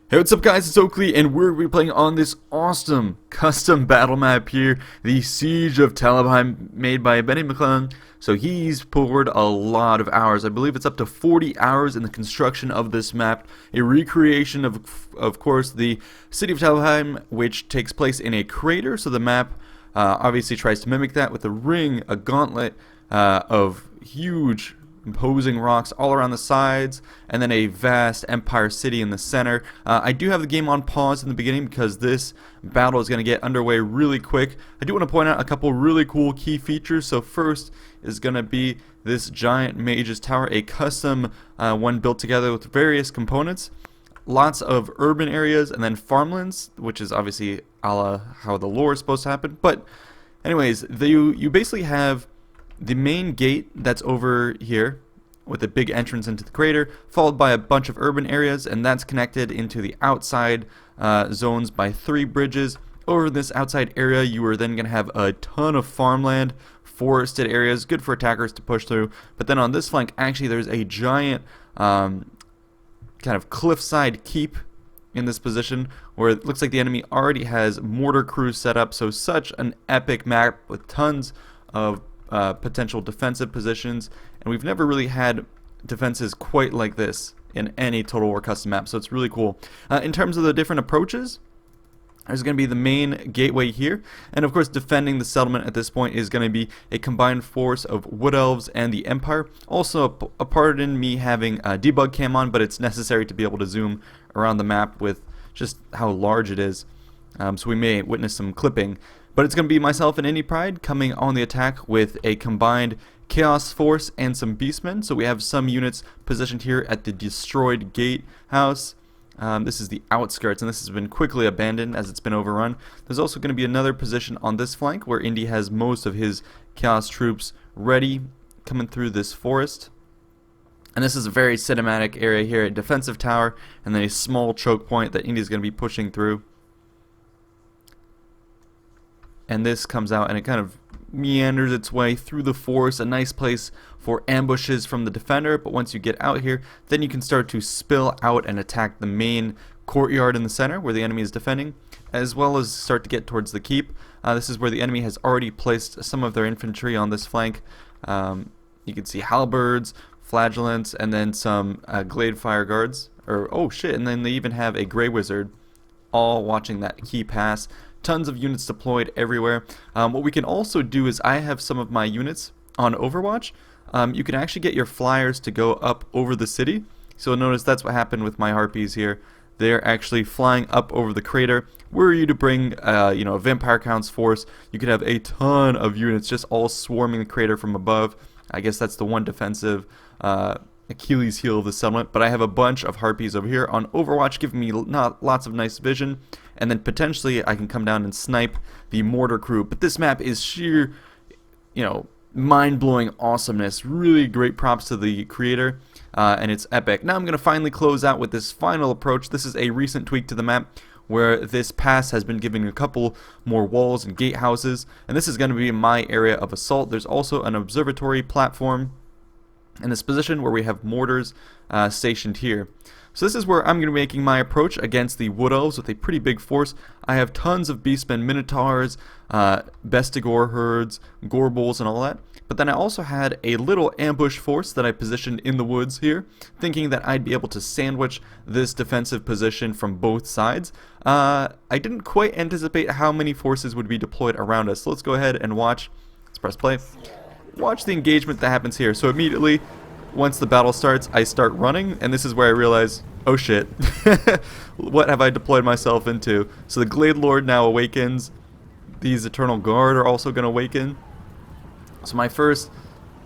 Hey, what's up guys, it's Oakley, and we're going to be playing on this awesome custom battle map here, the Siege of Talabheim, made by Benny McClellan. So he's poured a lot of hours. I believe it's up to 40 hours in the construction of this map, a recreation of course, the city of Talabheim, which takes place in a crater. So the map obviously tries to mimic that with a ring, a gauntlet of huge imposing rocks all around the sides, and then a vast empire city in the center. I do have the game on pause in the beginning because this battle is going to get underway really quick. I do want to point out a couple really cool key features. So first is going to be this giant mage's tower, a custom one built together with various components. Lots of urban areas and then farmlands, which is obviously a la how the lore is supposed to happen. But anyways, you basically have the main gate that's over here with a big entrance into the crater, followed by a bunch of urban areas, and that's connected into the outside zones by 3 bridges. Over this outside area, you are then going to have a ton of farmland, forested areas, good for attackers to push through. But then on this flank, actually, there's a giant kind of cliffside keep in this position where it looks like the enemy already has mortar crews set up. So such an epic map with tons of potential defensive positions, and we've never really had defenses quite like this in any Total War custom map, so it's really cool. In terms of the different approaches, there's going to be the main gateway here, and of course defending the settlement at this point is going to be a combined force of Wood Elves and the Empire. Also a part in me having a debug cam on, but it's necessary to be able to zoom around the map with just how large it is, so we may witness some clipping. But it's going to be myself and Indy Pride coming on the attack with a combined Chaos Force and some Beastmen. So we have some units positioned here at the destroyed gatehouse. This is the outskirts, and this has been quickly abandoned as it's been overrun. There's also going to be another position on this flank where Indy has most of his Chaos troops ready coming through this forest. And this is a very cinematic area here, a defensive tower, and then a small choke point that Indy's going to be pushing through. And this comes out and it kind of meanders its way through the forest, a nice place for ambushes from the defender. But once you get out here, then you can start to spill out and attack the main courtyard in the center where the enemy is defending, as well as start to get towards the keep. This is where the enemy has already placed some of their infantry on this flank. You can see halberds, flagellants, and then some glade fire guards. Oh shit, and then they even have a grey wizard all watching that key pass. Tons of units deployed everywhere. What we can also do is I have some of my units on Overwatch. You can actually get your flyers to go up over the city. So notice that's what happened with my harpies here. They're actually flying up over the crater. Were you to bring a Vampire Count's force, you could have a ton of units just all swarming the crater from above. I guess that's the one defensive Achilles heel of the settlement, but I have a bunch of harpies over here on Overwatch giving me lots of nice vision, and then potentially I can come down and snipe the mortar crew. But this map is sheer, mind-blowing awesomeness. Really great props to the creator, and it's epic. Now I'm going to finally close out with this final approach. This is a recent tweak to the map where this pass has been given a couple more walls and gatehouses, and this is going to be my area of assault. There's also an observatory platform in this position where we have mortars stationed here. So this is where I'm going to be making my approach against the Wood Elves with a pretty big force. I have tons of Beastmen, Minotaurs, Bestigor herds, Gorbals, and all that. But then I also had a little ambush force that I positioned in the woods here, thinking that I'd be able to sandwich this defensive position from both sides. I didn't quite anticipate how many forces would be deployed around us. So let's go ahead and watch. Let's press play. Watch the engagement that happens here. So immediately, once the battle starts, I start running, and this is where I realize, oh shit, what have I deployed myself into? So the Glade Lord now awakens. These Eternal Guard are also going to awaken. So my first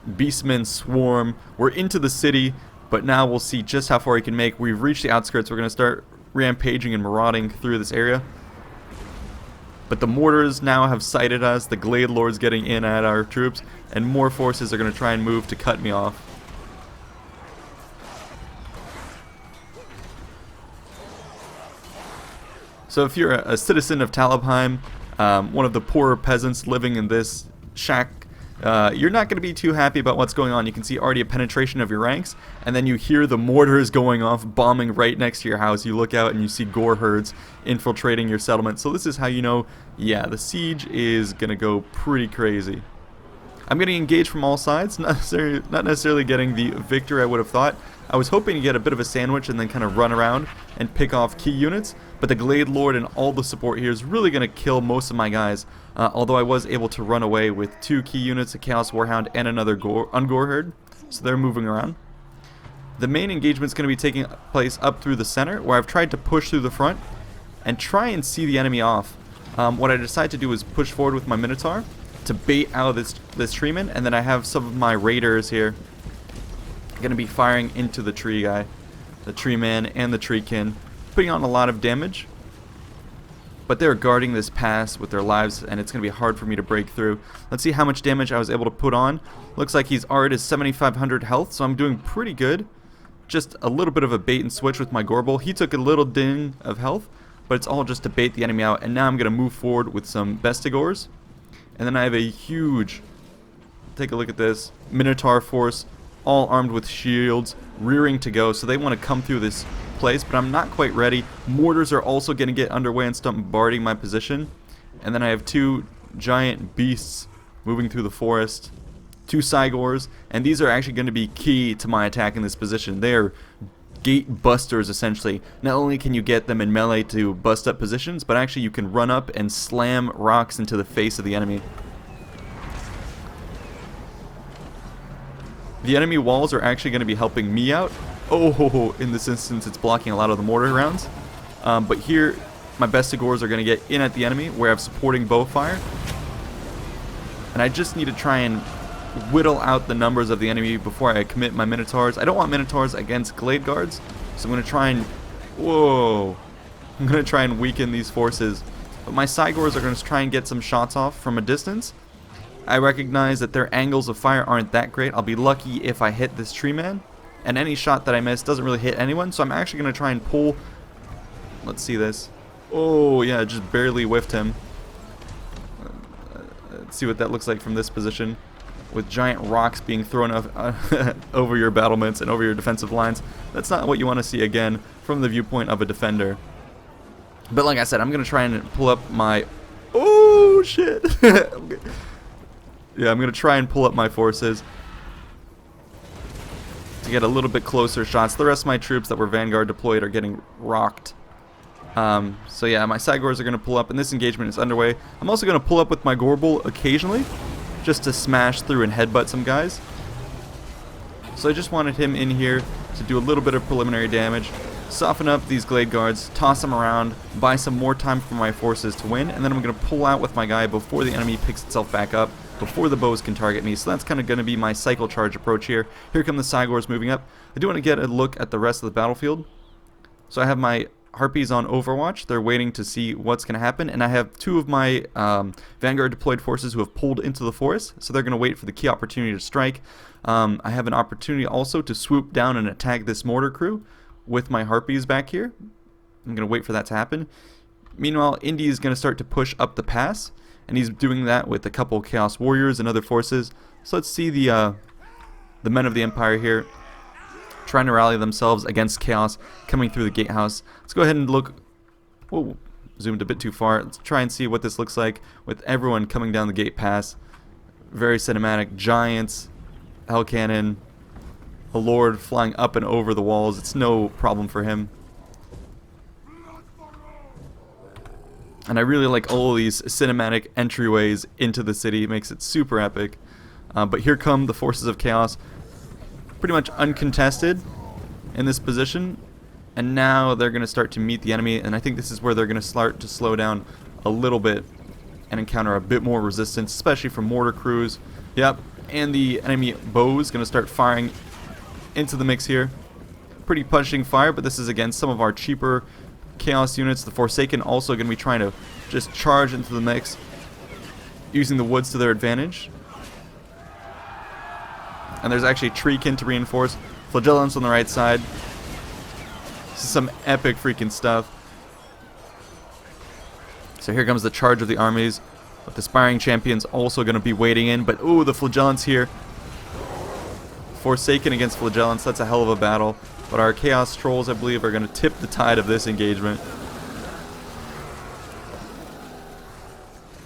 Beastmen swarm. We're into the city, but now we'll see just how far he can make. We've reached the outskirts. We're going to start rampaging and marauding through this area. But the mortars now have sighted us. The Glade Lord's getting in at our troops, and more forces are going to try and move to cut me off. So if you're a citizen of Talabheim, one of the poorer peasants living in this shack you're not going to be too happy about what's going on. You can see already a penetration of your ranks, and then you hear the mortars going off, bombing right next to your house. You look out and you see gore herds infiltrating your settlement. So this is how you know, yeah, the siege is going to go pretty crazy. I'm getting engaged from all sides, not necessarily getting the victory I would have thought. I was hoping to get a bit of a sandwich and then kind of run around and pick off key units, but the Glade Lord and all the support here is really going to kill most of my guys, although I was able to run away with 2 key units, a Chaos Warhound and another Ungor Herd, so they're moving around. The main engagement is going to be taking place up through the center, where I've tried to push through the front and try and see the enemy off. What I decided to do is push forward with my Minotaur to bait out this treeman, and then I have some of my raiders here going to be firing into the tree guy, the tree man and the treekin, putting on a lot of damage, but they're guarding this pass with their lives, and it's going to be hard for me to break through. Let's see how much damage I was able to put on. Looks like he's already at 7,500 health, so I'm doing pretty good. Just a little bit of a bait and switch with my Gorbel. He took a little ding of health, but it's all just to bait the enemy out, and now I'm going to move forward with some Bestigors. And then I have a huge, take a look at this, Minotaur force, all armed with shields, rearing to go. So they want to come through this place, but I'm not quite ready. Mortars are also going to get underway and start bombarding my position. And then I have 2 giant beasts moving through the forest, 2 Cygors, and these are actually going to be key to my attack in this position. They are gate busters, essentially. Not only can you get them in melee to bust up positions, but actually you can run up and slam rocks into the face of the enemy. The enemy walls are actually going to be helping me out. Oh, in this instance it's blocking a lot of the mortar rounds. But here my Bestigors are going to get in at the enemy, where I'm supporting bow fire. And I just need to try and whittle out the numbers of the enemy before I commit my Minotaurs. I don't want Minotaurs against Glade Guards, so I'm going to try and... Whoa! I'm going to try and weaken these forces. But my Cygors are going to try and get some shots off from a distance. I recognize that their angles of fire aren't that great. I'll be lucky if I hit this tree man, and any shot that I miss doesn't really hit anyone, so I'm actually going to try and pull... Let's see this. Oh, yeah, just barely whiffed him. Let's see what that looks like from this position, with giant rocks being thrown over your battlements and over your defensive lines. That's not what you want to see again from the viewpoint of a defender. But like I said, I'm going to try and pull up my... Oh, shit! Yeah, I'm going to try and pull up my forces to get a little bit closer shots. The rest of my troops that were Vanguard deployed are getting rocked. So yeah, my Cygors are going to pull up, and this engagement is underway. I'm also going to pull up with my Gorbel occasionally, just to smash through and headbutt some guys. So I just wanted him in here to do a little bit of preliminary damage, soften up these Glade Guards, toss them around, buy some more time for my forces to win, and then I'm going to pull out with my guy before the enemy picks itself back up, before the bows can target me. So that's kind of going to be my cycle charge approach here. Here come the Cygors moving up. I do want to get a look at the rest of the battlefield. So I have my Harpies on Overwatch. They're waiting to see what's going to happen, and I have 2 of my Vanguard deployed forces who have pulled into the forest, so they're going to wait for the key opportunity to strike. I have an opportunity also to swoop down and attack this mortar crew with my Harpies back here. I'm going to wait for that to happen. Meanwhile, Indy is going to start to push up the pass, and he's doing that with a couple Chaos Warriors and other forces. So let's see the men of the Empire here trying to rally themselves against Chaos coming through the gatehouse. Let's go ahead and look. Whoa, zoomed a bit too far. Let's try and see what this looks like with everyone coming down the gate pass. Very cinematic. Giants, Hell Cannon, a Lord flying up and over the walls. It's no problem for him. And I really like all of these cinematic entryways into the city. It makes it super epic. But here come the forces of Chaos, pretty much uncontested in this position. And now they're going to start to meet the enemy. And I think this is where they're going to start to slow down a little bit and encounter a bit more resistance, especially from mortar crews. Yep, and the enemy bow is going to start firing into the mix here. Pretty punching fire, but this is against some of our cheaper Chaos units. The Forsaken also going to be trying to just charge into the mix, using the woods to their advantage. And there's actually Treekin to reinforce. Flagellants on the right side. This is some epic freaking stuff. So here comes the charge of the armies. But the Aspiring Champion's also going to be waiting in. But, ooh, the Flagellants here. Forsaken against Flagellants. That's a hell of a battle. But our Chaos Trolls, I believe, are going to tip the tide of this engagement.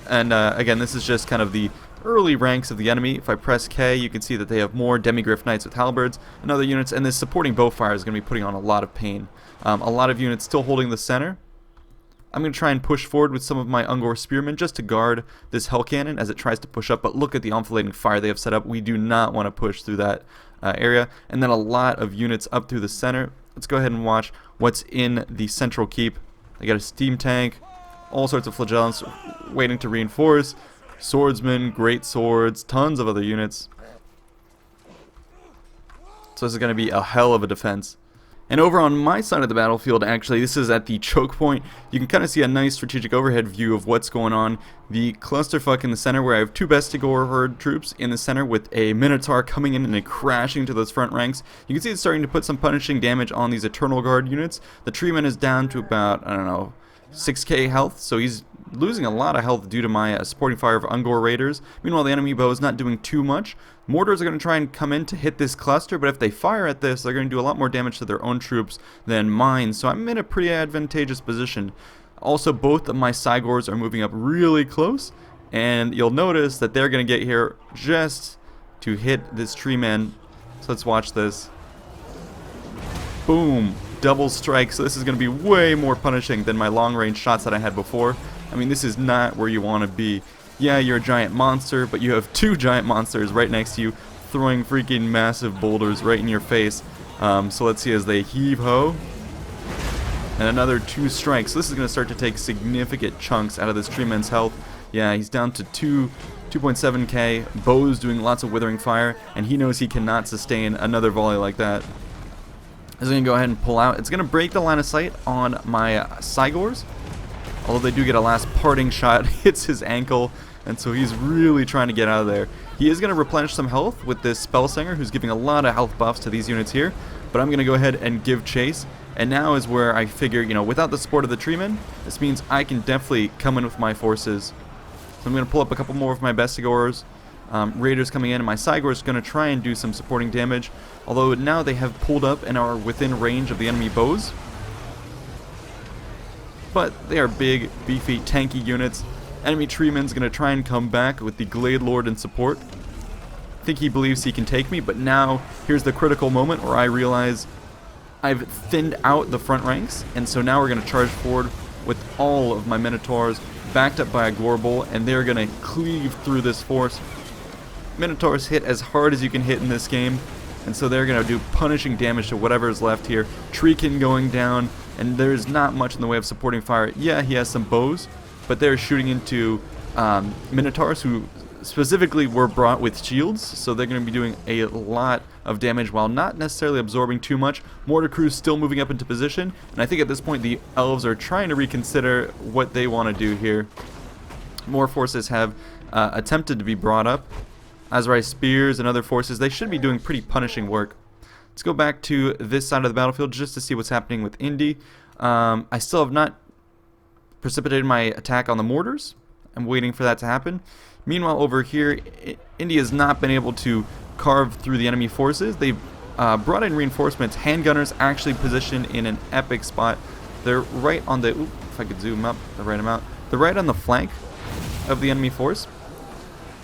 And, again, this is just kind of the early ranks of the enemy. If I press K, you can see that they have more Demigryph Knights with Halberds and other units. And this supporting Bowfire is going to be putting on a lot of pain. A lot of units still holding the center. I'm going to try and push forward with some of my Ungor Spearmen just to guard this Hell Cannon as it tries to push up. But look at the enfilading fire they have set up. We do not want to push through that area. And then a lot of units up through the center. Let's go ahead and watch what's in the central keep. They got a steam tank, all sorts of Flagellants waiting to reinforce. Swordsmen, great swords, tons of other units. So this is going to be a hell of a defense. And over on my side of the battlefield, actually, this is at the choke point. You can kind of see a nice strategic overhead view of what's going on. The clusterfuck in the center, where I have two Bestigor herd troops in the center with a Minotaur coming in and crashing to those front ranks. You can see it's starting to put some punishing damage on these Eternal Guard units. The Treeman is down to about, I don't know, 6k health, so he's losing a lot of health due to my supporting fire of Ungor Raiders. Meanwhile, the enemy bow is not doing too much. Mortars are going to try and come in to hit this cluster, but if they fire at this, they're going to do a lot more damage to their own troops than mine, so I'm in a pretty advantageous position. Also, both of my Cygors are moving up really close, and you'll notice that they're going to get here just to hit this tree man. So let's watch this. Boom! Double strike, so this is going to be way more punishing than my long-range shots that I had before. I mean, this is not where you want to be. Yeah, you're a giant monster, but you have two giant monsters right next to you throwing freaking massive boulders right in your face. So let's see as they heave-ho. And another 2 strikes. So this is going to start to take significant chunks out of this Treeman's health. Yeah, he's down to 2.7k. Bow's doing lots of withering fire, and he knows he cannot sustain another volley like that. He's going to go ahead and pull out. It's going to break the line of sight on my Cygors. Although they do get a last parting shot, hits his ankle, and so he's really trying to get out of there. He is going to replenish some health with this Spellsinger, who's giving a lot of health buffs to these units here. But I'm going to go ahead and give chase. And now is where I figure, you know, without the support of the Treeman, this means I can definitely come in with my forces. So I'm going to pull up a couple more of my Bestigors. Raiders coming in, and my Cygor is going to try and do some supporting damage. Although now they have pulled up and are within range of the enemy bows. But they are big, beefy, tanky units. Enemy Treeman's going to try and come back with the Glade Lord in support. I think he believes he can take me, but now here's the critical moment where I realize I've thinned out the front ranks, and so now we're going to charge forward with all of my Minotaurs backed up by a Gorbel, and they're going to cleave through this force. Minotaurs hit as hard as you can hit in this game, and so they're going to do punishing damage to whatever is left here. Treekin going down, and there's not much in the way of supporting fire. Yeah, he has some bows, but they're shooting into Minotaurs who specifically were brought with shields, so they're going to be doing a lot of damage while not necessarily absorbing too much. Mortar crews still moving up into position, and I think at this point the elves are trying to reconsider what they want to do here. More forces have attempted to be brought up. Azrai Spears and other forces, they should be doing pretty punishing work. Let's go back to this side of the battlefield just to see what's happening with Indy. I still have not precipitated my attack on the mortars. I'm waiting for that to happen. Meanwhile, over here, Indy has not been able to carve through the enemy forces. They've brought in reinforcements. Handgunners actually positioned in an epic spot. They're right on the... Ooh, if I could zoom up the right amount. They're right on the flank of the enemy force.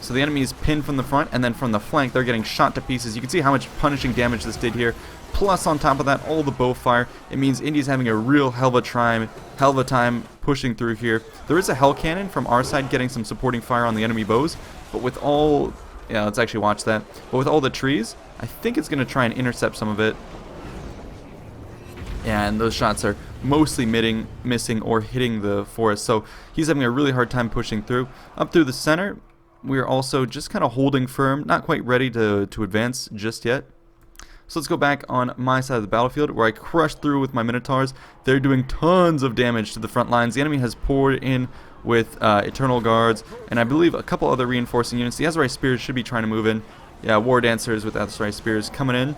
So the enemy is pinned from the front, and then from the flank, they're getting shot to pieces. You can see how much punishing damage this did here. Plus, on top of that, all the bow fire. It means Indy's having a real hell of a time pushing through here. There is a Hell Cannon from our side getting some supporting fire on the enemy bows, but with all... Yeah, let's actually watch that. But with all the trees, I think it's going to try and intercept some of it. Yeah, and those shots are mostly missing or hitting the forest, so he's having a really hard time pushing through. Up through the center, we're also just kind of holding firm, not quite ready to advance just yet. So let's go back on my side of the battlefield where I crushed through with my Minotaurs. They're doing tons of damage to the front lines. The enemy has poured in with Eternal Guards and I believe a couple other reinforcing units. The Azrai Spears should be trying to move in. Yeah, War Dancers with Azrai Spears coming in.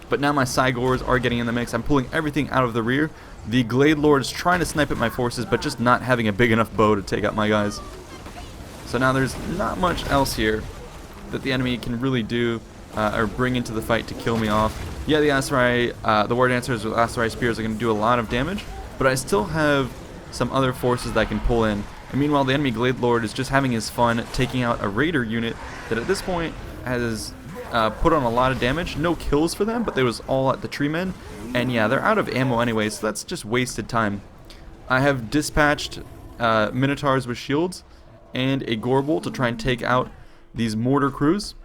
But now my Cygors are getting in the mix. I'm pulling everything out of the rear. The Glade Lord is trying to snipe at my forces but just not having a big enough bow to take out my guys. So now there's not much else here that the enemy can really do or bring into the fight to kill me off. Yeah, the War Dancers with Asarai Spears are going to do a lot of damage, but I still have some other forces that I can pull in. And meanwhile, the enemy Glade Lord is just having his fun taking out a Raider unit that at this point has put on a lot of damage. No kills for them, but they was all at the tree men. And yeah, they're out of ammo anyway, so that's just wasted time. I have dispatched Minotaurs with shields and a Gorbel to try and take out these mortar crews.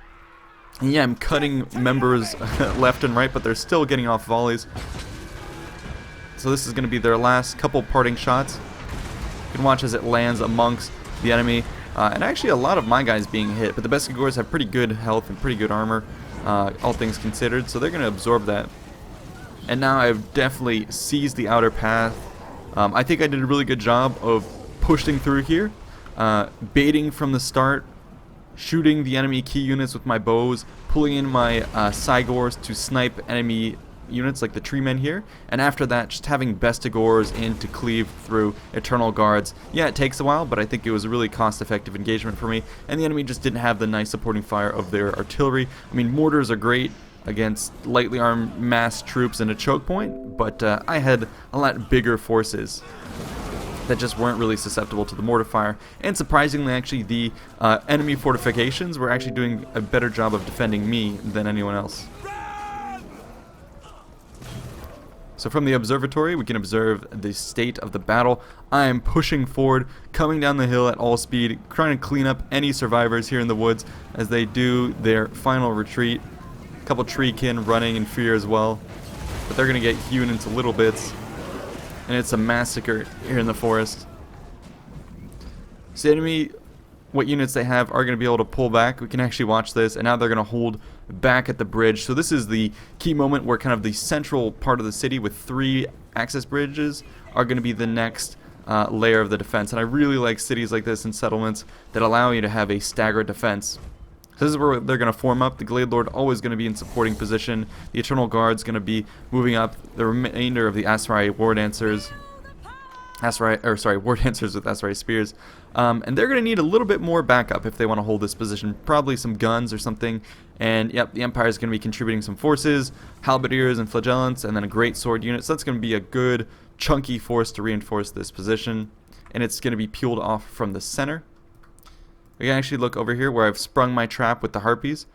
And yeah, I'm cutting members left and right, but they're still getting off volleys. So this is going to be their last couple parting shots. You can watch as it lands amongst the enemy. And actually a lot of my guys being hit, but the Beskagors have pretty good health and pretty good armor, all things considered, so they're going to absorb that. And now I've definitely seized the outer path. I think I did a really good job of pushing through here, baiting from the start, shooting the enemy key units with my bows, pulling in my Cygors to snipe enemy units like the tree men here, and after that just having Bestigors in to cleave through Eternal Guards. Yeah, it takes a while, but I think it was a really cost-effective engagement for me, and the enemy just didn't have the nice supporting fire of their artillery. I mean, mortars are great against lightly armed mass troops in a choke point, but I had a lot bigger forces that just weren't really susceptible to the mortar fire. And surprisingly, actually, the enemy fortifications were actually doing a better job of defending me than anyone else. So from the observatory, we can observe the state of the battle. I am pushing forward, coming down the hill at all speed, trying to clean up any survivors here in the woods as they do their final retreat. A couple treekin running in fear as well, but they're going to get hewn into little bits. And it's a massacre here in the forest. So the enemy, what units they have are going to be able to pull back. We can actually watch this, and now they're going to hold back at the bridge. So this is the key moment where kind of the central part of the city with 3 access bridges are going to be the next layer of the defense. And I really like cities like this and settlements that allow you to have a staggered defense. So this is where they're going to form up. The Glade Lord always going to be in supporting position. The Eternal Guard's going to be moving up. The remainder of the Asarai War Dancers, War Dancers with Asarai Spears. And they're going to need a little bit more backup if they want to hold this position. Probably some guns or something. And yep, the Empire is going to be contributing some forces, halberdiers and flagellants, and then a great sword unit. So that's going to be a good chunky force to reinforce this position. And it's going to be peeled off from the center. We can actually look over here where I've sprung my trap with the harpies.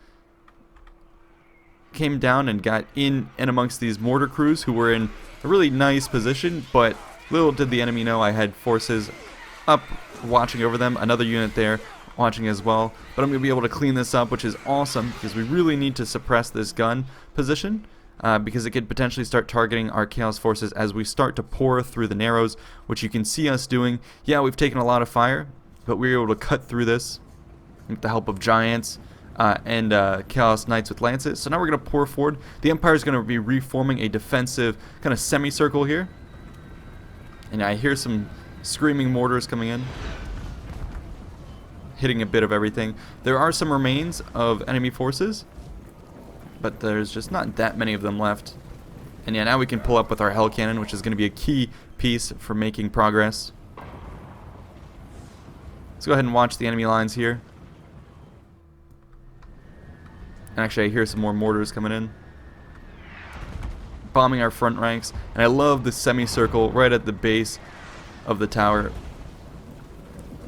Came down and got in and amongst these mortar crews who were in a really nice position, but little did the enemy know I had forces up watching over them. Another unit there watching as well. But I'm going to be able to clean this up, which is awesome because we really need to suppress this gun position. Because it could potentially start targeting our Chaos forces as we start to pour through the Narrows, which you can see us doing. Yeah, we've taken a lot of fire, but we were able to cut through this with the help of Giants and Chaos Knights with Lances. So now we're going to pour forward. The Empire is going to be reforming a defensive kind of semicircle here. And I hear some screaming mortars coming in, hitting a bit of everything. There are some remains of enemy forces, but there's just not that many of them left. And yeah, now we can pull up with our Hell Cannon, which is going to be a key piece for making progress. Let's go ahead and watch the enemy lines here. And actually, I hear some more mortars coming in, bombing our front ranks. And I love the semicircle right at the base of the tower.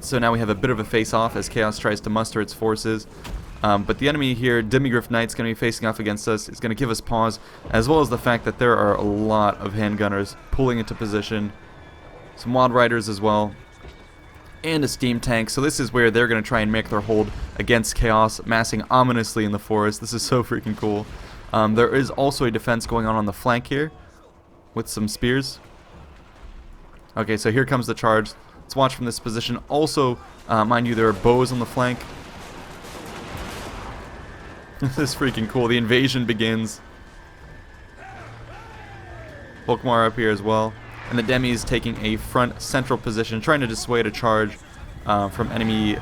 So now we have a bit of a face-off as Chaos tries to muster its forces. But the enemy here, Demigryph Knight's going to be facing off against us. It's going to give us pause, as well as the fact that there are a lot of handgunners pulling into position. Some Wild Riders as well. And a steam tank. So this is where they're going to try and make their hold against Chaos, massing ominously in the forest. This is so freaking cool. There is also a defense going on the flank here with some spears. Okay, so here comes the charge. Let's watch from this position. Also, mind you, there are bows on the flank. This is freaking cool. The invasion begins. Volkmar up here as well. And the Demis taking a front central position, trying to dissuade a charge from enemy,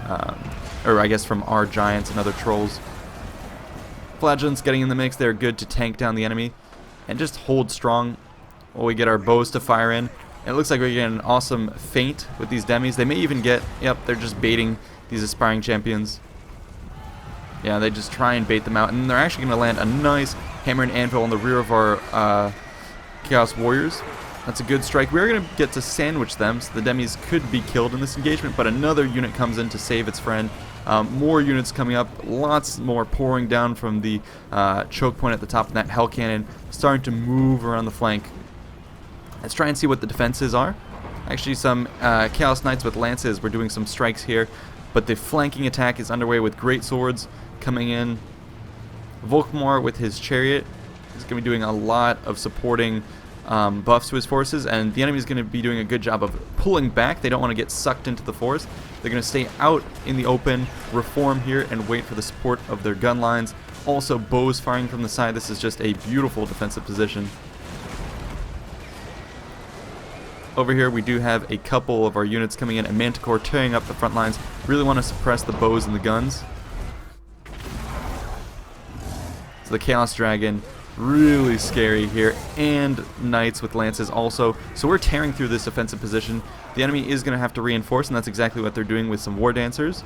or I guess from our Giants and other Trolls. Flagellants getting in the mix. They're good to tank down the enemy and just hold strong while we get our bows to fire in. It looks like we're getting an awesome feint with these demis. They may even get, yep, they're just baiting these aspiring champions. Yeah, they just try and bait them out, and they're actually going to land a nice hammer and anvil on the rear of our Chaos Warriors. That's a good strike. We're going to get to sandwich them, so the demis could be killed in this engagement, but another unit comes in to save its friend. More units coming up, lots more pouring down from the choke point at the top of that Hell Cannon, starting to move around the flank. Let's try and see what the defenses are. Actually, some Chaos Knights with lances were doing some strikes here, but the flanking attack is underway with great swords coming in. Volkmar with his chariot is going to be doing a lot of supporting buffs to his forces, and the enemy is going to be doing a good job of pulling back. They don't want to get sucked into the forest. They're going to stay out in the open, reform here, and wait for the support of their gun lines. Also, bows firing from the side. This is just a beautiful defensive position. Over here, we do have a couple of our units coming in, and Manticore tearing up the front lines. Really want to suppress the bows and the guns. So the Chaos Dragon, really scary here, and Knights with lances also. So we're tearing through this defensive position. The enemy is going to have to reinforce, and that's exactly what they're doing with some War Dancers.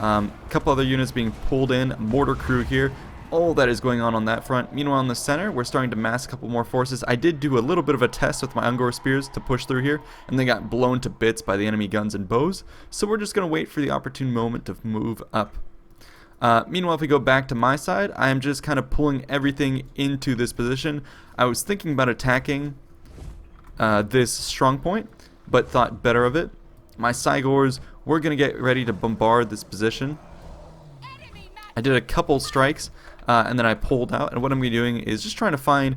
A couple other units being pulled in, Mortar Crew here. All that is going on that front. Meanwhile, in the center, we're starting to mass a couple more forces. I did do a little bit of a test with my Ungor Spears to push through here, and they got blown to bits by the enemy guns and bows. So we're just going to wait for the opportune moment to move up. Meanwhile, if we go back to my side, I am just kind of pulling everything into this position. I was thinking about attacking this strong point, but thought better of it. My Cygors, we're going to get ready to bombard this position. I did a couple strikes, and then I pulled out, and what I'm going to be doing is just trying to find,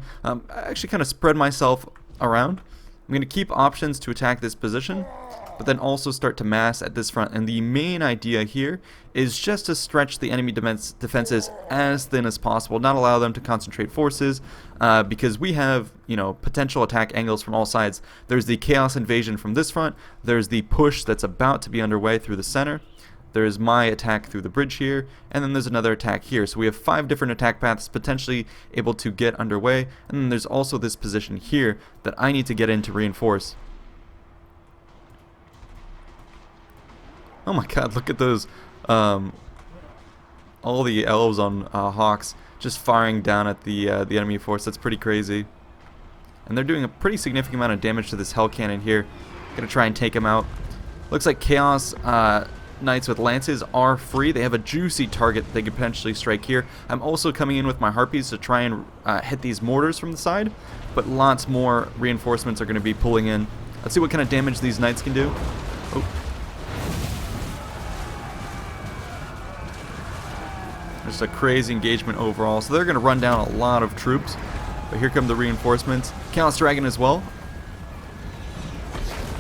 actually kind of spread myself around. I'm going to keep options to attack this position, but then also start to mass at this front. And the main idea here is just to stretch the enemy defenses as thin as possible, not allow them to concentrate forces, because we have, you know, potential attack angles from all sides. There's the Chaos Invasion from this front, there's the push that's about to be underway through the center, there's my attack through the bridge here, and then there's another attack here. So we have 5 different attack paths potentially able to get underway, and then there's also this position here that I need to get in to reinforce. Oh my god, look at those, all the elves on hawks just firing down at the enemy force. That's pretty crazy. And they're doing a pretty significant amount of damage to this Hell Cannon here. Gonna try and take him out. Looks like Chaos Knights with lances are free. They have a juicy target that they could potentially strike here. I'm also coming in with my Harpies to try and hit these mortars from the side, but lots more reinforcements are going to be pulling in. Let's see what kind of damage these Knights can do. Oh. Just a crazy engagement overall. So they're going to run down a lot of troops, but here come the reinforcements. Chaos Dragon as well.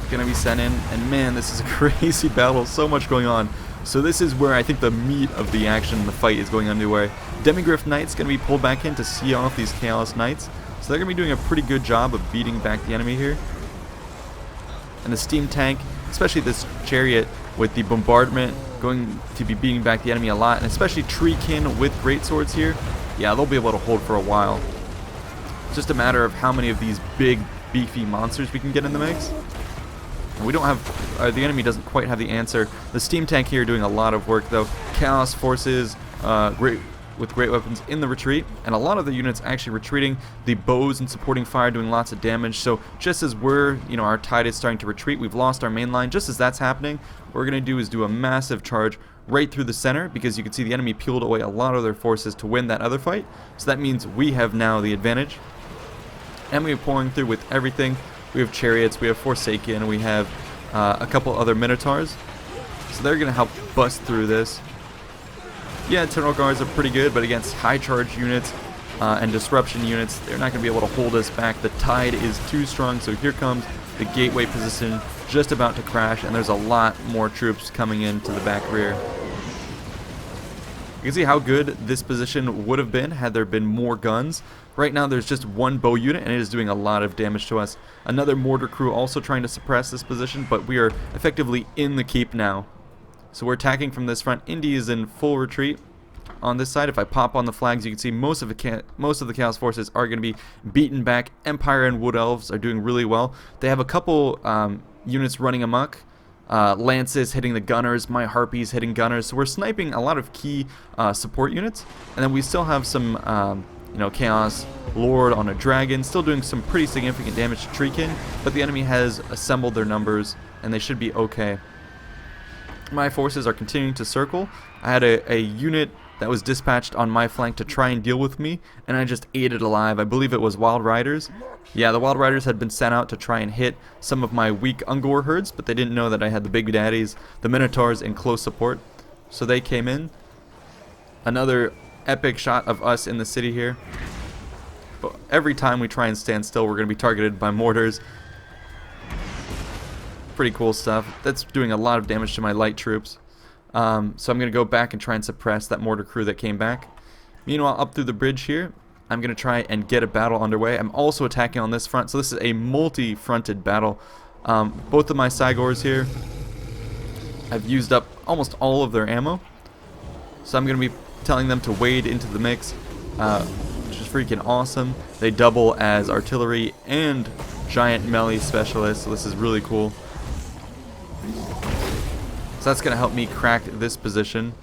Gonna be sent in, and man, this is a crazy battle, so much going on. So this is where I think the meat of the action, the fight is going underway. Demigryph Knights gonna be pulled back in to see off these Chaos Knights, so they're gonna be doing a pretty good job of beating back the enemy here. And the steam tank, especially this chariot with the bombardment, going to be beating back the enemy a lot, and especially Treekin with great swords here. Yeah, they'll be able to hold for a while. It's just a matter of how many of these big beefy monsters we can get in the mix. We don't have, the enemy doesn't quite have the answer. The steam tank here doing a lot of work though. Chaos forces with great weapons in the retreat, and a lot of the units actually retreating. The bows and supporting fire doing lots of damage. So just as we're, you know, our tide is starting to retreat, we've lost our main line. Just as that's happening, what we're going to do is do a massive charge right through the center, because you can see the enemy peeled away a lot of their forces to win that other fight. So that means we have now the advantage. And we're pouring through with everything. We have chariots, we have Forsaken, we have a couple other Minotaurs. So they're going to help bust through this. Yeah, Eternal Guards are pretty good, but against high charge units and disruption units, they're not going to be able to hold us back. The tide is too strong, so here comes the gateway position just about to crash, and there's a lot more troops coming into the back rear. You can see how good this position would have been had there been more guns. Right now there's just one bow unit, and it is doing a lot of damage to us. Another mortar crew also trying to suppress this position, but we are effectively in the keep now. So we're attacking from this front. Indy is in full retreat. on this side. If I pop on the flags, you can see most of the Chaos forces are going to be beaten back. Empire and Wood Elves are doing really well. They have a couple units running amok. Lances hitting the gunners, my Harpies hitting gunners. So we're sniping a lot of key support units. And then we still have some Chaos Lord on a dragon, still doing some pretty significant damage to Treekin, but the enemy has assembled their numbers and they should be okay. My forces are continuing to circle. I had a unit that was dispatched on my flank to try and deal with me, and I just ate it alive. I believe it was Wild Riders. Yeah, the Wild Riders had been sent out to try and hit some of my weak Ungor herds, but they didn't know that I had the Big Daddies, the Minotaurs, in close support. So they came in. Another epic shot of us in the city here. But every time we try and stand still, we're going to be targeted by mortars. Pretty cool stuff. That's doing a lot of damage to my light troops. So I'm going to go back and try and suppress that mortar crew that came back. Meanwhile, up through the bridge here, I'm going to try and get a battle underway. I'm also attacking on this front, so this is a multi-fronted battle. Both of my Cygors here, I've used up almost all of their ammo. So I'm going to be telling them to wade into the mix, which is freaking awesome. They double as artillery and giant melee specialists, so this is really cool. So that's going to help me crack this position.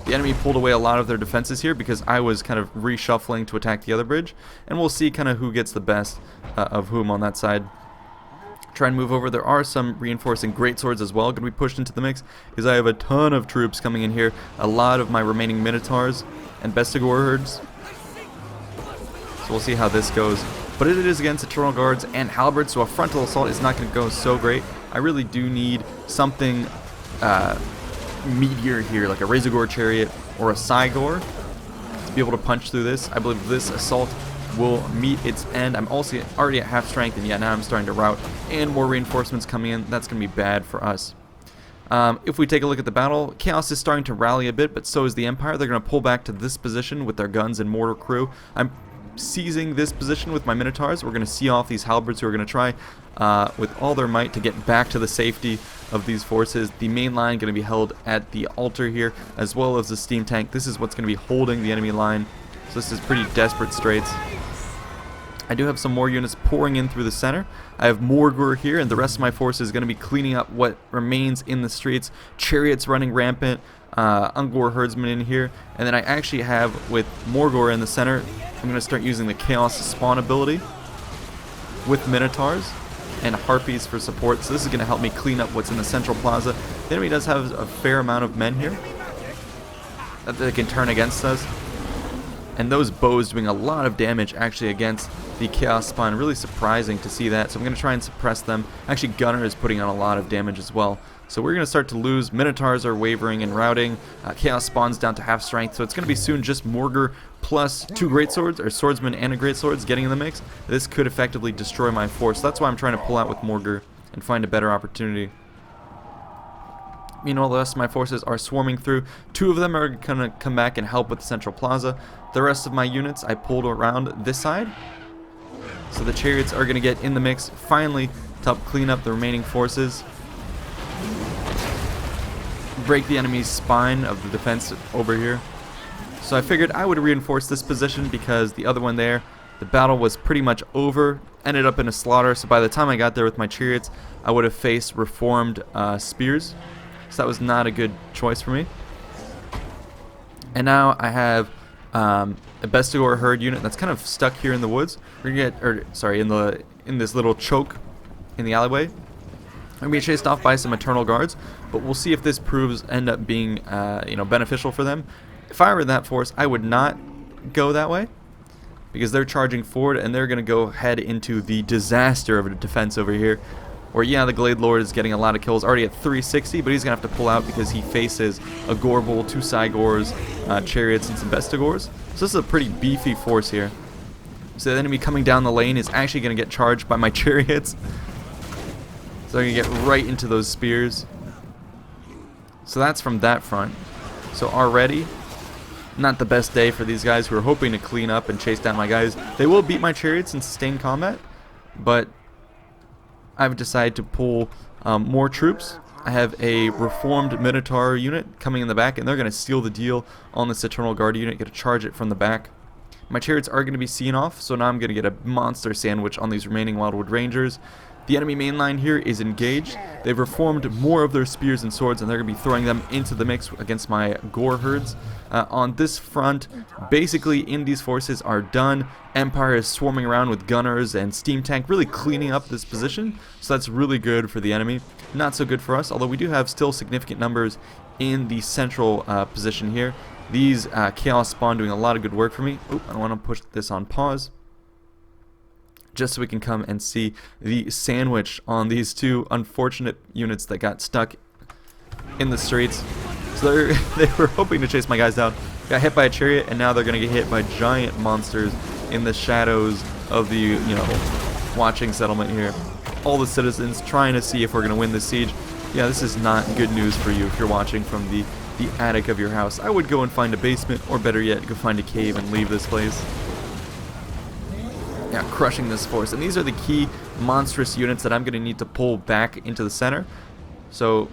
The enemy pulled away a lot of their defenses here because I was kind of reshuffling to attack the other bridge. And we'll see kind of who gets the best of whom on that side. Try and move over. There are some reinforcing greatswords as well going to be pushed into the mix because I have a ton of troops coming in here. A lot of my remaining Minotaurs and Bestigor herds. So we'll see how this goes. But it is against Eternal Guards and Halberds, so a frontal assault is not going to go so great. I really do need something meatier here, like a Razorgore Chariot or a Cygor, to be able to punch through this. I believe this assault will meet its end. I'm also already at half strength, and yeah, now I'm starting to rout, and more reinforcements coming in. That's going to be bad for us. If we take a look at the battle, Chaos is starting to rally a bit, but so is the Empire. They're going to pull back to this position with their guns and mortar crew. I'm seizing this position with my Minotaurs. We're going to see off these Halberds who are going to try with all their might to get back to the safety of these forces. The main line going to be held at the altar here, as well as the steam tank. This is what's going to be holding the enemy line. So this is pretty desperate straits. I do have some more units pouring in through the center. I have Morgur here, and the rest of my force is going to be cleaning up what remains in the streets. Chariots running rampant, Ungor herdsmen in here, and then I actually have, with Morgur in the center, I'm going to start using the Chaos Spawn ability with Minotaurs and Harpies for support. So this is going to help me clean up what's in the central plaza. The enemy does have a fair amount of men here that they can turn against us. And those bows doing a lot of damage actually against the Chaos Spawn. Really surprising to see that. So I'm going to try and suppress them. Actually, Gunner is putting on a lot of damage as well. So we're going to start to lose. Minotaurs are wavering and routing. Chaos Spawn's down to half strength. So it's going to be soon just Morgur plus 2 greatswords, or swordsmen and a greatswords getting in the mix. This could effectively destroy my force. That's why I'm trying to pull out with Morgur and find a better opportunity. Meanwhile, the rest of my forces are swarming through. 2 of them are going to come back and help with the central plaza. The rest of my units I pulled around this side. So the chariots are going to get in the mix finally to help clean up the remaining forces. Break the enemy's spine of the defense over here. So I figured I would reinforce this position because the other one there, the battle was pretty much over. Ended up in a slaughter, so by the time I got there with my chariots, I would have faced reformed spears. So that was not a good choice for me. And now I have a Bestigor herd unit that's kind of stuck here in the woods. We're gonna get, in this little choke in the alleyway. I'm gonna be chased off by some Eternal Guards, but we'll see if this end up being beneficial for them. If I were that force, I would not go that way because they're charging forward and they're gonna go head into the disaster of a defense over here. Or yeah, the Glade Lord is getting a lot of kills, already at 360, but he's going to have to pull out because he faces a Gorbel, 2 Cygors, Chariots, and some Bestigors. So this is a pretty beefy force here. So the enemy coming down the lane is actually going to get charged by my Chariots. So they're going to get right into those spears. So that's from that front. So already, not the best day for these guys who are hoping to clean up and chase down my guys. They will beat my Chariots in sustained combat, but I've decided to pull more troops. I have a reformed Minotaur unit coming in the back, and they're going to seal the deal on this Eternal Guard unit, get to charge it from the back. My chariots are going to be seen off, so now I'm going to get a monster sandwich on these remaining Wildwood Rangers. The enemy main line here is engaged. They've reformed more of their spears and swords, and they're going to be throwing them into the mix against my Gore herds. On this front, basically Indy's forces are done. Empire is swarming around with gunners and steam tank, really cleaning up this position, so that's really good for the enemy. Not so good for us, although we do have still significant numbers in the central position here. These Chaos Spawn doing a lot of good work for me. Oop, I want to push this on pause, just so we can come and see the sandwich on these two unfortunate units that got stuck in the streets. So they were hoping to chase my guys down, got hit by a chariot, and now they're going to get hit by giant monsters in the shadows of the, watching settlement here. All the citizens trying to see if we're going to win this siege. Yeah, this is not good news for you if you're watching from the attic of your house. I would go and find a basement, or better yet, go find a cave and leave this place. Yeah, crushing this force. And these are the key monstrous units that I'm going to need to pull back into the center. So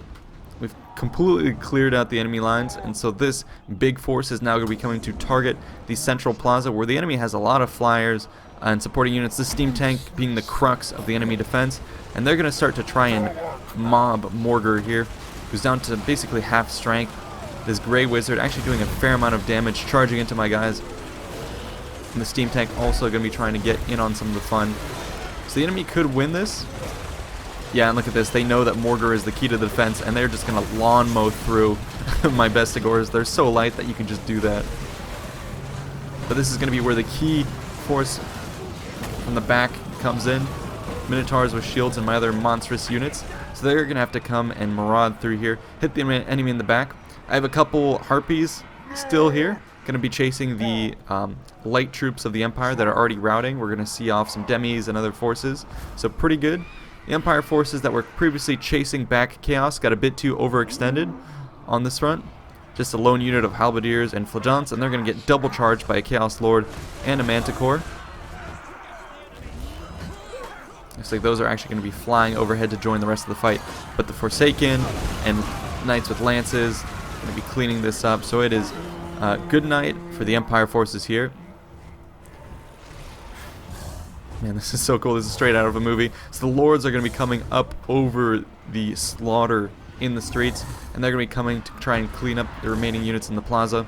we've completely cleared out the enemy lines, and so this big force is now going to be coming to target the central plaza, where the enemy has a lot of flyers and supporting units, the steam tank being the crux of the enemy defense. And they're going to start to try and mob Morgar here, who's down to basically half strength. This gray wizard actually doing a fair amount of damage, charging into my guys. And the steam tank also going to be trying to get in on some of the fun. So the enemy could win this. Yeah, and look at this. They know that Morgar is the key to the defense, and they're just going to lawn mow through my Bestigors. They're so light that you can just do that. But this is going to be where the key force from the back comes in. Minotaurs with shields and my other monstrous units. So they're going to have to come and maraud through here, hit the enemy in the back. I have a couple Harpies still here, going to be chasing the light troops of the Empire that are already routing. We're going to see off some demis and other forces, so pretty good. The Empire forces that were previously chasing back Chaos got a bit too overextended on this front. Just a lone unit of Halberdiers and Flagellants, and they're going to get double charged by a Chaos Lord and a Manticore. Looks like those are actually going to be flying overhead to join the rest of the fight, but the Forsaken and Knights with Lances going to be cleaning this up. So it is good night for the Empire forces here. Man, this is so cool. This is straight out of a movie. So the Lords are going to be coming up over the slaughter in the streets, and they're going to be coming to try and clean up the remaining units in the plaza.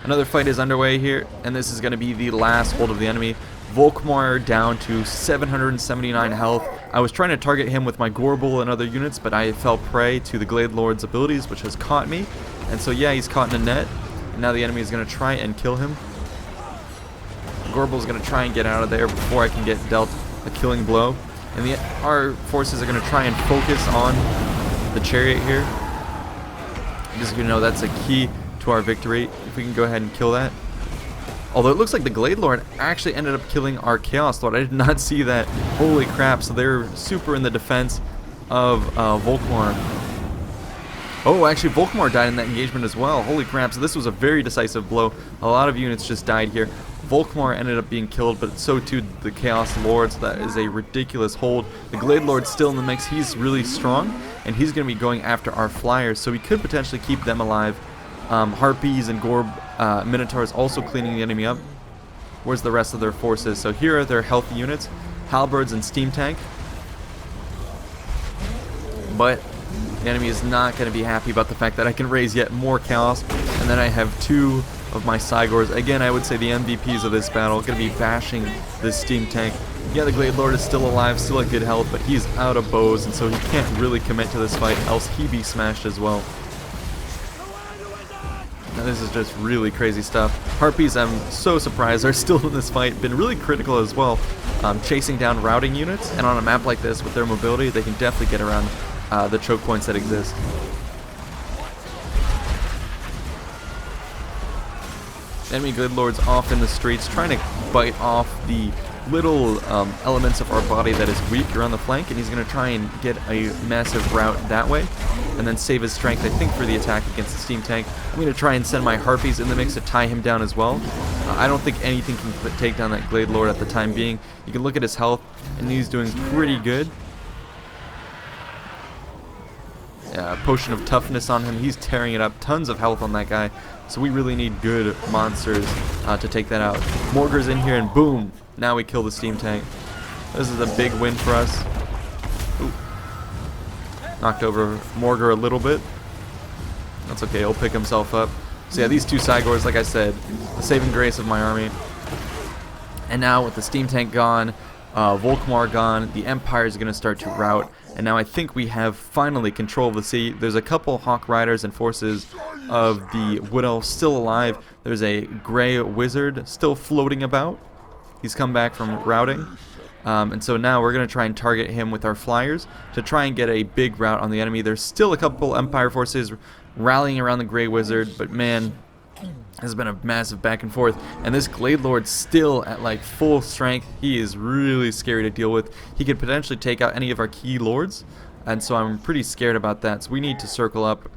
Another fight is underway here, and this is going to be the last hold of the enemy. Volkmar down to 779 health. I was trying to target him with my Gorbel and other units, but I fell prey to the Glade Lord's abilities, which has caught me. And so yeah, he's caught in a net, and now the enemy is going to try and kill him. Gorbel is going to try and get out of there before I can get dealt a killing blow. And our forces are going to try and focus on the chariot here. Just so you know, that's a key to our victory. If we can go ahead and kill that. Although it looks like the Glade Lord actually ended up killing our Chaos Lord. I did not see that. Holy crap. So they're super in the defense of Volkmar. Oh, actually Volkmar died in that engagement as well. Holy crap. So this was a very decisive blow. A lot of units just died here. Volkmar ended up being killed, but so too the Chaos Lord. So that is a ridiculous hold. The Glade Lord's still in the mix. He's really strong, and he's going to be going after our flyers, so we could potentially keep them alive. Harpies and Minotaurs also cleaning the enemy up. Where's the rest of their forces? So here are their healthy units, Halberds and Steam Tank. But the enemy is not going to be happy about the fact that I can raise yet more chaos, and then I have two of my Cygors. Again, I would say the MVPs of this battle going to be bashing this Steam Tank. Yeah, the Glade Lord is still alive, still at good health, but he's out of bows, and so he can't really commit to this fight, else he'd be smashed as well. Now, this is just really crazy stuff. Harpies, I'm so surprised, are still in this fight. Been really critical as well, chasing down routing units, and on a map like this with their mobility, they can definitely get around the choke points that exist. Enemy Glade Lords off in the streets, trying to bite off the little elements of our body that is weak around the flank, and he's going to try and get a massive rout that way, and then save his strength, I think, for the attack against the Steam Tank. I'm going to try and send my Harpies in the mix to tie him down as well. I don't think anything can take down that Glade Lord at the time being. You can look at his health, and he's doing pretty good. potion of toughness on him. He's tearing it up. Tons of health on that guy. So we really need good monsters to take that out. Morgar's in here, and boom! Now we kill the steam tank. This is a big win for us. Ooh. Knocked over Morgar a little bit. That's okay, he'll pick himself up. So yeah, these two Cygors, like I said, the saving grace of my army. And now with the steam tank gone, Volkmar gone, the Empire is going to start to rout. And now I think we have finally control of the sea. There's a couple Hawk Riders and forces of the Wood Elf still alive. There's a Grey Wizard still floating about. He's come back from routing. And so now we're going to try and target him with our flyers to try and get a big rout on the enemy. There's still a couple Empire forces rallying around the Grey Wizard, but man, has been a massive back and forth. And this Glade Lord's still at like full strength. He is really scary to deal with. He could potentially take out any of our key lords, and so I'm pretty scared about that. So we need to circle up.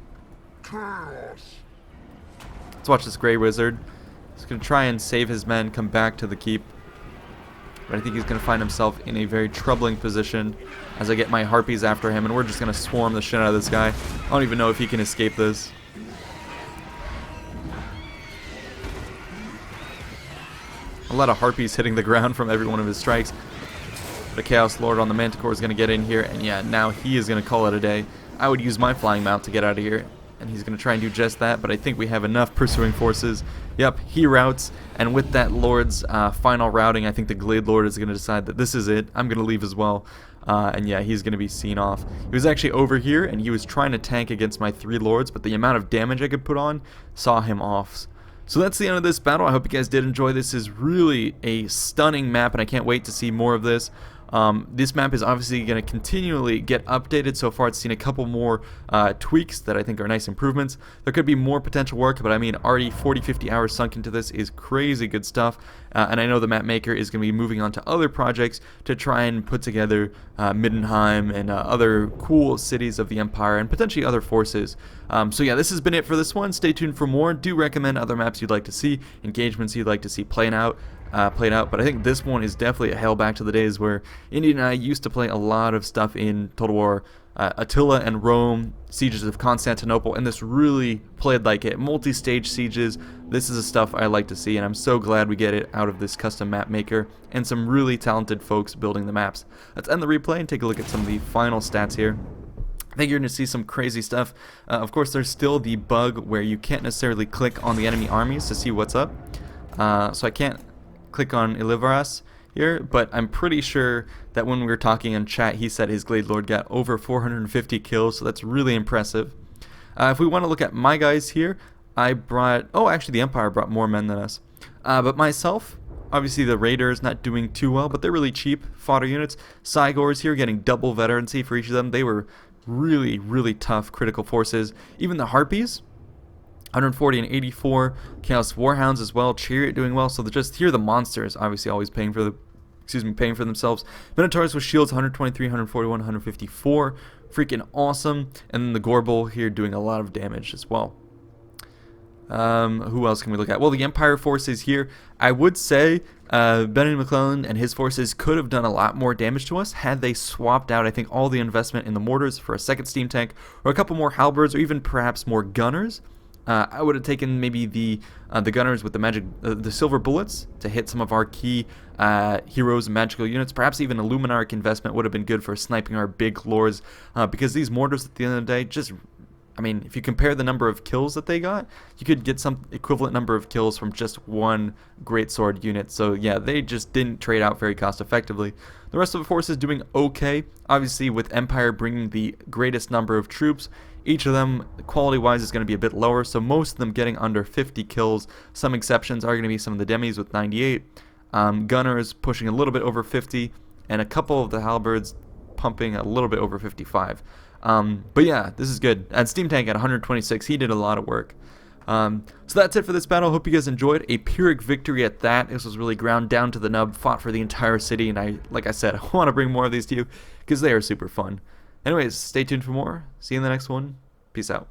Let's watch this Grey Wizard. He's going to try and save his men, come back to the keep. But I think he's going to find himself in a very troubling position as I get my Harpies after him, and we're just going to swarm the shit out of this guy. I don't even know if he can escape this. A lot of Harpies hitting the ground from every one of his strikes. The Chaos Lord on the Manticore is going to get in here, and yeah, now he is going to call it a day. I would use my flying mount to get out of here, and he's going to try and do just that, but I think we have enough pursuing forces. Yep, he routs, and with that Lord's final routing, I think the Glade Lord is going to decide that this is it. I'm going to leave as well. And yeah, he's going to be seen off. He was actually over here, and he was trying to tank against my 3 Lords, but the amount of damage I could put on saw him off. So that's the end of this battle. I hope you guys did enjoy. This is really a stunning map, and I can't wait to see more of this. This map is obviously going to continually get updated. So far it's seen a couple more tweaks that I think are nice improvements. There could be more potential work, but I mean already 40-50 hours sunk into this is crazy good stuff. And I know the map maker is going to be moving on to other projects to try and put together Middenheim and other cool cities of the Empire and potentially other forces. So yeah, this has been it for this one. Stay tuned for more. Do recommend other maps you'd like to see, engagements you'd like to see played out, but I think this one is definitely a hail back to the days where Indian and I used to play a lot of stuff in Total War. Attila and Rome, sieges of Constantinople, and this really played like it. Multi-stage sieges, this is the stuff I like to see, and I'm so glad we get it out of this custom map maker and some really talented folks building the maps. Let's end the replay and take a look at some of the final stats here. I think you're going to see some crazy stuff. Of course, there's still the bug where you can't necessarily click on the enemy armies to see what's up. So I can't click on Ilivaras here, but I'm pretty sure that when we were talking in chat, he said his Glade Lord got over 450 kills, so that's really impressive. If we want to look at my guys here, I brought... Oh, actually, the Empire brought more men than us. But myself, obviously the Raiders not doing too well, but they're really cheap fodder units. Cygors here getting double veterancy for each of them. They were really, really tough critical forces. Even the Harpies, 140 and 84. Chaos Warhounds as well. Chariot doing well. So just here, the monsters obviously always paying for themselves. Minotaurs with shields, 123, 141, 154. Freaking awesome. And then the Gorbel here doing a lot of damage as well. Who else can we look at? Well, the Empire forces here, I would say Benjamin McClellan and his forces could have done a lot more damage to us had they swapped out, I think, all the investment in the mortars for a second steam tank, or a couple more halberds, or even perhaps more gunners. I would have taken maybe the gunners with the magic, the silver bullets to hit some of our key heroes and magical units. Perhaps even a Luminarch investment would have been good for sniping our big lords, because these mortars at the end of the day just... I mean, if you compare the number of kills that they got, you could get some equivalent number of kills from just one greatsword unit. So yeah, they just didn't trade out very cost effectively. The rest of the force is doing okay. Obviously, with Empire bringing the greatest number of troops, each of them, quality-wise, is going to be a bit lower. So most of them getting under 50 kills. Some exceptions are going to be some of the demis with 98. Gunners pushing a little bit over 50. And a couple of the halberds pumping a little bit over 55. But yeah, this is good. And Steam Tank at 126, he did a lot of work. So that's it for this battle. Hope you guys enjoyed. A Pyrrhic victory at that. This was really ground down to the nub, fought for the entire city, and like I said, I want to bring more of these to you because they are super fun. Anyways, stay tuned for more. See you in the next one. Peace out.